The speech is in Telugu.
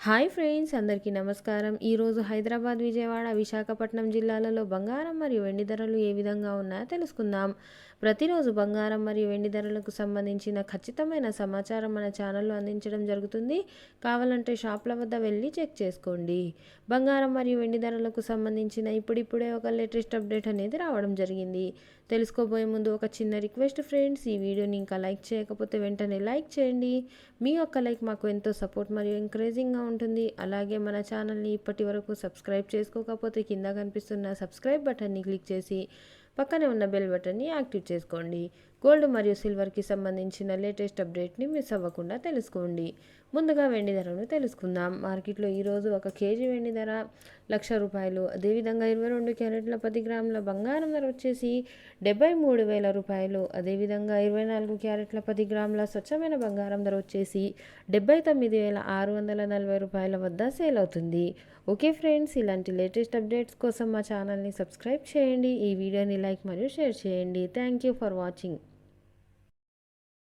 హాయ్ ఫ్రెండ్స్, అందరికీ నమస్కారం. ఈరోజు హైదరాబాద్, విజయవాడ, విశాఖపట్నం జిల్లాలలో బంగారం మరియు వెండి ధరలు ఏ విధంగా ఉన్నాయో తెలుసుకుందాం. ప్రతిరోజు బంగారం మరియు వెండి ధరలకు సంబంధించిన ఖచ్చితమైన సమాచారం మన ఛానల్లో అందించడం జరుగుతుంది. కావాలంటే షాప్ల వద్ద వెళ్ళి చెక్ చేసుకోండి. బంగారం మరియు వెండి ధరలకు సంబంధించిన ఇప్పుడిప్పుడే ఒక లేటెస్ట్ అప్డేట్ అనేది రావడం జరిగింది. తెలుసుకోబోయే ముందు ఒక చిన్న రిక్వెస్ట్ ఫ్రెండ్స్, ఈ వీడియోని ఇంకా లైక్ చేయకపోతే వెంటనే లైక్ చేయండి. మీ యొక్క లైక్ మాకు ఎంతో సపోర్ట్ మరియు ఎంకరేజింగ్గా ఉంటుంది. అలాగే మన ఛానల్ని ఇప్పటి వరకు సబ్స్క్రైబ్ చేసుకోకపోతే కింద కనిపిస్తున్న సబ్స్క్రైబ్ బటన్ని క్లిక్ చేసి పక్కనే ఉన్న బెల్ బటన్ని యాక్టివ్ చేసుకోండి. గోల్డ్ మరియు సిల్వర్కి సంబంధించిన లేటెస్ట్ అప్డేట్ని మిస్ అవ్వకుండా తెలుసుకోండి. ముందుగా వెండి ధరను తెలుసుకుందాం. మార్కెట్లో ఈరోజు ఒక కేజీ వెండి ధర ₹1,00,000. అదేవిధంగా 22 క్యారెట్ల 10 గ్రాముల బంగారం ధర వచ్చేసి ₹73,000. అదేవిధంగా 24 క్యారెట్ల 10 గ్రాముల స్వచ్ఛమైన బంగారం ధర వచ్చేసి ₹79,640 వద్ద సేల్ అవుతుంది. ఓకే ఫ్రెండ్స్, ఇలాంటి లేటెస్ట్ అప్డేట్స్ కోసం మా ఛానల్ని సబ్స్క్రైబ్ చేయండి. ఈ వీడియోని లైక్ మరియు షేర్ చేయండి. Thank you for watching.